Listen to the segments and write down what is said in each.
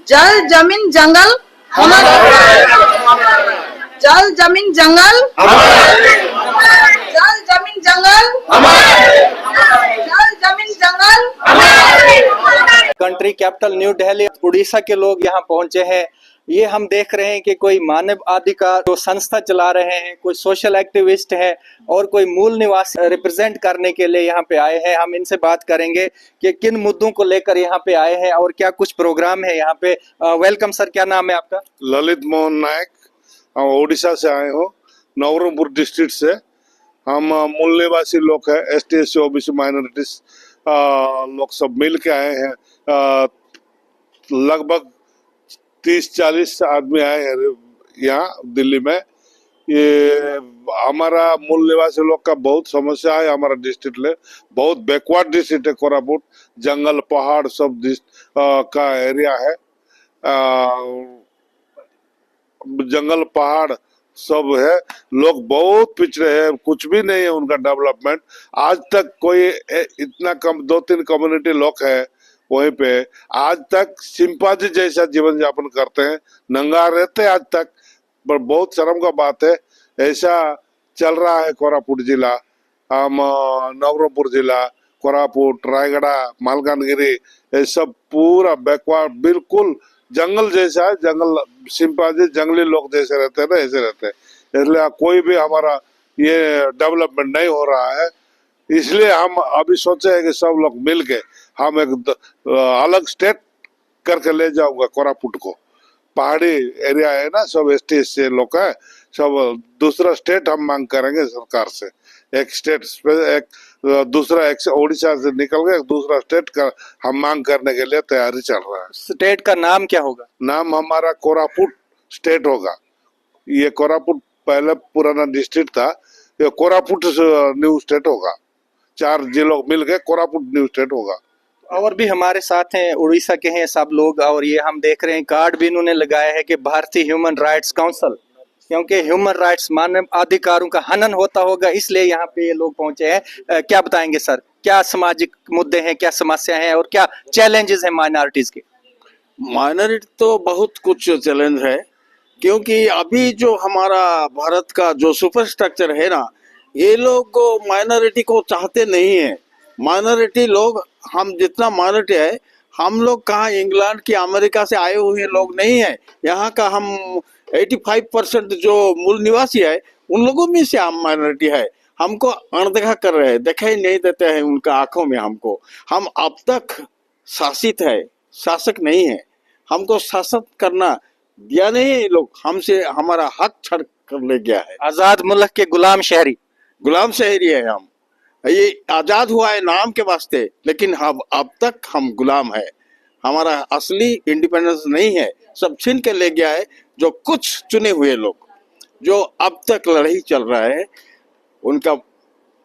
जल जमीन जंगल हमारा, जल जमीन जंगल जल जमीन जंगल जल जमीन जंगल। Country capital new Delhi Orissa के लोग यहाँ पहुंचे हैं। ये हम देख रहे हैं कि कोई मानव अधिकार जो संस्था चला रहे हैं, कोई सोशल एक्टिविस्ट है और कोई मूल निवासी रिप्रेजेंट करने के लिए यहाँ पे आए हैं। हम इनसे बात करेंगे कि किन मुद्दों को लेकर यहाँ पे आए हैं और क्या कुछ प्रोग्राम है यहाँ पे। वेलकम सर, क्या नाम है आपका? ललित मोहन नायक, हम उड़ीसा से आए हो, नवरंगपुर डिस्ट्रिक्ट से। हम मूल निवासी लोग हैं, ST SC OBC माइनॉरिटीज लोग सब मिल के आए हैं। लगभग 30-40 आदमी आए हैं यहाँ दिल्ली में। ये हमारा मूल निवासी लोग का बहुत समस्या है। हमारा डिस्ट्रिक्ट में बहुत बैकवर्ड डिस्ट्रिक्ट है, कोरापुट जंगल पहाड़ सब का एरिया है। जंगल पहाड़ सब है, लोग बहुत पिछड़े हैं, कुछ भी नहीं है उनका डेवलपमेंट। आज तक कोई इतना कम 2-3 कम्युनिटी लोग है वहीं पे, आज तक सिंपाजी जैसा जीवन यापन करते हैं, नंगा रहते हैं आज तक। पर बहुत शर्म का बात है, ऐसा चल रहा है कोरापुट जिला। हम नवरंगपुर जिला, कोरापुट, रायगढ़, मालकानगिरी, ये सब पूरा बैकवर्ड बिल्कुल जंगल जैसा है। जंगल सिंपाजी जंगली लोग जैसे रहते हैं ना, ऐसे रहते हैं। इसलिए कोई भी हमारा ये डेवलपमेंट नहीं हो रहा है। इसलिए हम अभी सोचे हैं कि सब लोग मिल के हम एक अलग स्टेट करके ले जाऊंगा कोरापुट को। पहाड़ी एरिया है ना, सब ST SC लोग है, सब दूसरा स्टेट हम मांग करेंगे सरकार से। एक स्टेट एक दूसरा, एक उड़ीसा से निकल गए दूसरा स्टेट का हम मांग करने के लिए तैयारी चल रहा है। स्टेट का नाम क्या होगा? नाम हमारा कोरापुट स्टेट होगा। ये कोरापुट पहले पुराना डिस्ट्रिक्ट था, ये कोरापुट न्यू स्टेट होगा। 4 जिलों मिल के कोरापुट न्यू स्टेट होगा। और भी हमारे साथ हैं, उड़ीसा के हैं सब लोग। और ये हम देख रहे हैं कार्ड भी इन्होंने लगाया है कि भारतीय ह्यूमन राइट्स काउंसिल, क्योंकि ह्यूमन राइट्स मानव अधिकारों का हनन होता होगा, इसलिए यहाँ पे ये लोग पहुंचे हैं। क्या बताएंगे सर, क्या सामाजिक मुद्दे हैं, क्या समस्या है और क्या चैलेंजेस हैं माइनॉरिटीज के? माइनॉरिटी तो बहुत कुछ चैलेंज है, क्योंकि अभी जो हमारा भारत का जो सुपर स्ट्रक्चर है ना, ये लोग माइनॉरिटी को चाहते नहीं है। माइनॉरिटी लोग, हम जितना माइनॉरिटी है, हम लोग कहाँ इंग्लैंड की अमेरिका से आए हुए लोग नहीं है। यहाँ का हम 85% जो मूल निवासी है, उन लोगों में से हम माइनॉरिटी है। हमको अनदेखा कर रहे हैं, दिखाई नहीं देते हैं उनका आंखों में हमको। हम अब तक शासित है, शासक नहीं है। हमको शासन करना दिया नहीं है, ये लोग हमसे हमारा हक छड़ कर ले गया है। आजाद मुल्क के गुलाम शहरी है हम। ये आजाद हुआ है नाम के वास्ते, लेकिन हम अब तक हम गुलाम है। हमारा असली इंडिपेंडेंस नहीं है, सब छीन के ले गया है। जो कुछ चुने हुए लोग जो अब तक लड़ाई चल रहा है, उनका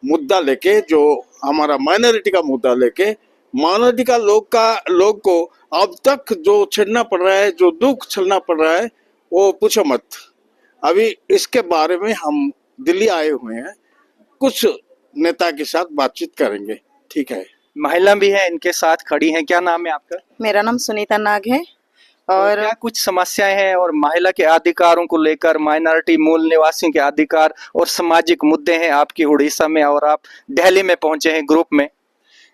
मुद्दा लेके, जो हमारा माइनॉरिटी का मुद्दा लेके, माइनॉरिटी का लोग को अब तक जो छेड़ना पड़ रहा है, जो दुख झेलना पड़ रहा है, वो पूछो मत। अभी इसके बारे में हम दिल्ली आए हुए हैं, कुछ नेता के साथ बातचीत करेंगे। ठीक है। महिला भी है इनके साथ खड़ी हैं। क्या नाम है आपका? मेरा नाम सुनीता नाग है। और क्या कुछ समस्याएं हैं और महिला के अधिकारों को लेकर, माइनॉरिटी मूल निवासियों के अधिकार और सामाजिक मुद्दे हैं आपकी उड़ीसा में, और आप दिल्ली में पहुंचे हैं ग्रुप में?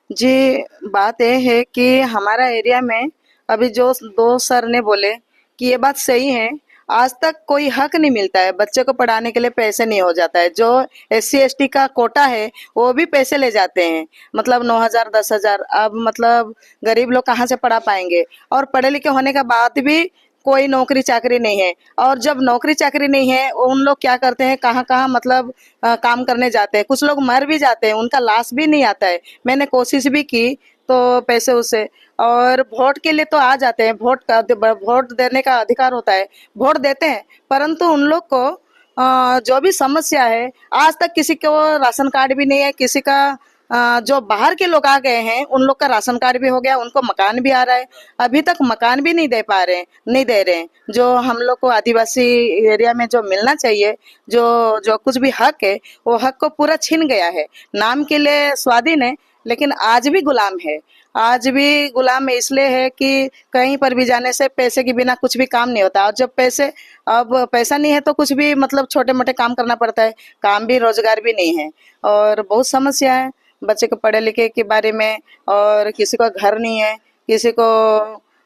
जी, बात यह है कि हमारा एरिया में अभी जो 2 सर ने बोले कि ये बात सही है, आज तक कोई हक नहीं मिलता है। बच्चे को पढ़ाने के लिए पैसे नहीं हो जाता है। जो SC ST का कोटा है वो भी पैसे ले जाते हैं, मतलब 9,000 10,000। अब मतलब गरीब लोग कहाँ से पढ़ा पाएंगे? और पढ़े लिखे होने के बाद भी कोई नौकरी चाकरी नहीं है। और जब नौकरी चाकरी नहीं है, उन लोग क्या करते हैं, कहाँ कहाँ मतलब काम करने जाते हैं। कुछ लोग मर भी जाते हैं, उनका लाश भी नहीं आता है। मैंने कोशिश भी की तो पैसे उसे, और वोट के लिए तो आ जाते हैं, वोट देने का अधिकार होता है, वोट देते हैं, परंतु उन लोग को जो भी समस्या है, आज तक किसी को राशन कार्ड भी नहीं है। किसी का जो बाहर के लोग आ गए हैं, उन लोग का राशन कार्ड भी हो गया, उनको मकान भी आ रहा है। अभी तक मकान भी नहीं दे रहे हैं। जो हम लोग को आदिवासी एरिया में जो मिलना चाहिए, जो कुछ भी हक है, वो हक को पूरा छीन गया है। नाम के लिए स्वाधीन है, लेकिन आज भी गुलाम है। आज भी गुलाम इसलिए है कि कहीं पर भी जाने से पैसे के बिना कुछ भी काम नहीं होता। और जब अब पैसा नहीं है तो कुछ भी मतलब छोटे मोटे काम करना पड़ता है, काम भी रोजगार भी नहीं है। और बहुत समस्या है बच्चे को पढ़े लिखे के बारे में। और किसी को घर नहीं है, किसी को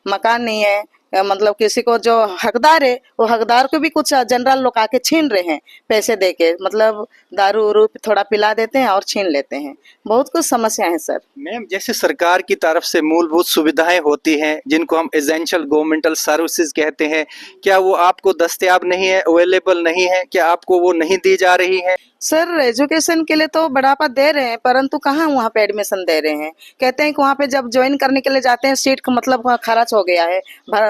मकान नहीं है, मतलब किसी को जो हकदार है वो हकदार को भी कुछ जनरल लोग आके छीन रहे हैं पैसे दे के, मतलब दारू उरू थोड़ा पिला देते हैं और छीन लेते हैं। बहुत कुछ समस्या है सर। मैम, जैसे सरकार की तरफ से मूलभूत सुविधाएं होती हैं जिनको हम एसेंशियल गवर्नमेंटल सर्विसेज कहते हैं, क्या वो आपको दस्तयाब नहीं है, अवेलेबल नहीं है? क्या आपको वो नहीं दी जा रही है? सर एजुकेशन के लिए तो बढ़ावा दे रहे हैं, परंतु कहाँ वहाँ पे एडमिशन दे रहे हैं। कहते हैं कि वहाँ पे जब ज्वाइन करने के लिए जाते हैं सीट मतलब खर्च हो गया है,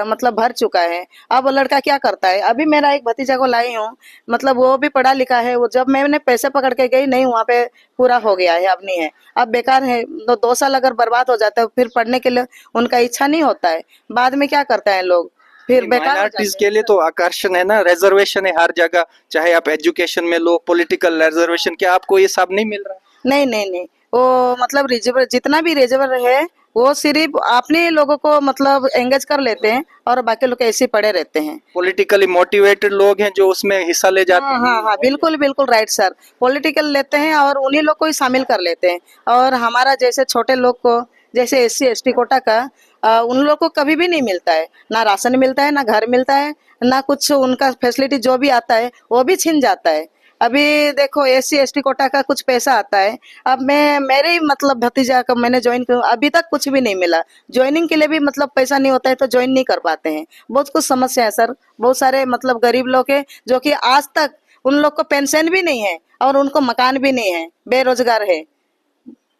मतलब भर चुका है। अब वो लड़का क्या करता है, अभी मेरा एक भतीजा को लाई हूँ, मतलब वो भी पढ़ा लिखा है, वो जब मैंने पैसे पकड़ के गई नहीं वहाँ पे पूरा हो गया है, अब नहीं है, अब बेकार है। 2 साल अगर बर्बाद हो जाता है फिर पढ़ने के लिए उनका इच्छा नहीं होता है, बाद में क्या करते हैं लोग, फिर बेकार हो माइनॉरिटीज जाते के लिए तो आकर्षण है ना, रिजर्वेशन है हर जगह, चाहे आप एजुकेशन में लो, पॉलिटिकल रिजर्वेशन, क्या आपको ये सब नहीं मिल रहा? नहीं नहीं नहीं, वो मतलब रिजर्व जितना भी रिजर्व है वो सिर्फ अपने लोगों को मतलब एंगेज कर लेते हैं और बाकी लोग ऐसे ही पड़े रहते हैं। पॉलिटिकली मोटिवेटेड लोग हैं जो उसमें हिस्सा ले जाते हाँ हैं। हाँ हाँ, बिल्कुल बिल्कुल राइट सर। पॉलिटिकल लेते हैं और उन्हीं लोग को ही शामिल कर लेते हैं। और हमारा जैसे छोटे लोग को, जैसे SC ST कोटा का उन लोग को कभी भी नहीं मिलता है, ना राशन मिलता है, ना घर मिलता है, ना कुछ उनका फैसिलिटी जो भी आता है वो भी छिन जाता है। अभी देखो SC ST कोटा का कुछ पैसा आता है, अब मेरे ही मतलब भतीजा का मैंने ज्वाइन किया, अभी तक कुछ भी नहीं मिला। ज्वाइनिंग के लिए भी मतलब पैसा नहीं होता है तो ज्वाइन नहीं कर पाते हैं। बहुत कुछ समस्या है सर। बहुत सारे मतलब गरीब लोग हैं जो कि आज तक उन लोग को पेंशन भी नहीं है और उनको मकान भी नहीं है, बेरोजगार है।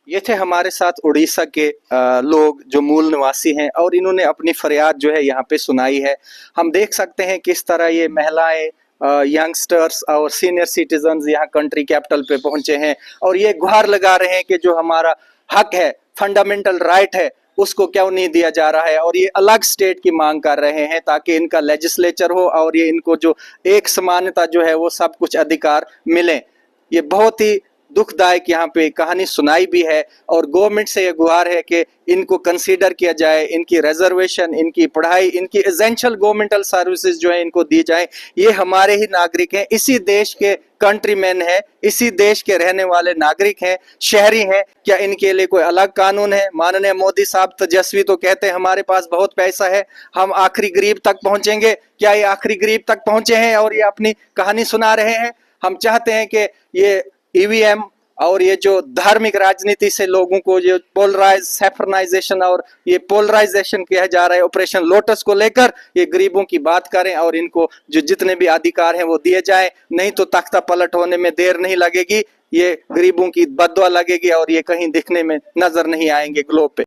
ये थे हमारे साथ उड़ीसा के लोग जो मूल निवासी हैं और इन्होंने अपनी फरियाद जो है यहाँ पे सुनाई है। हम देख सकते हैं किस तरह ये महिलाएं, यंगस्टर्स और सीनियर सिटीजन्स यहाँ कंट्री कैपिटल पे पहुंचे हैं और ये गुहार लगा रहे हैं कि जो हमारा हक है, फंडामेंटल राइट है, उसको क्यों नहीं दिया जा रहा है। और ये अलग स्टेट की मांग कर रहे हैं ताकि इनका लेजिस्लेचर हो और ये इनको जो एक समानता जो है वो सब कुछ अधिकार मिले। ये बहुत ही दुखदायक यहाँ पे कहानी सुनाई भी है और गवर्नमेंट से ये गुहार है कि इनको कंसीडर किया जाए, इनकी रिजर्वेशन, इनकी पढ़ाई, इनकी एसेंशियल गवर्नमेंटल सर्विसेज जो है इनको दी जाए। ये हमारे ही नागरिक हैं, इसी देश के कंट्रीमैन हैं, इसी देश के रहने वाले नागरिक हैं, शहरी हैं। क्या इनके लिए कोई अलग कानून है? माननीय मोदी साहब तेजस्वी तो कहते हैं हमारे पास बहुत पैसा है, हम आखिरी गरीब तक पहुंचेंगे। क्या ये आखिरी गरीब तक पहुंचे हैं और ये अपनी कहानी सुना रहे हैं? हम चाहते हैं कि ये EVM और ये जो धार्मिक राजनीति से लोगों को जो सेफरनाइजेशन और ये पोलराइजेशन किया जा रहा है ऑपरेशन लोटस को लेकर, ये गरीबों की बात करें और इनको जो जितने भी अधिकार हैं वो दिए जाएं, नहीं तो तख्ता पलट होने में देर नहीं लगेगी। ये गरीबों की बददुआ लगेगी और ये कहीं दिखने में नजर नहीं आएंगे ग्लोब पे।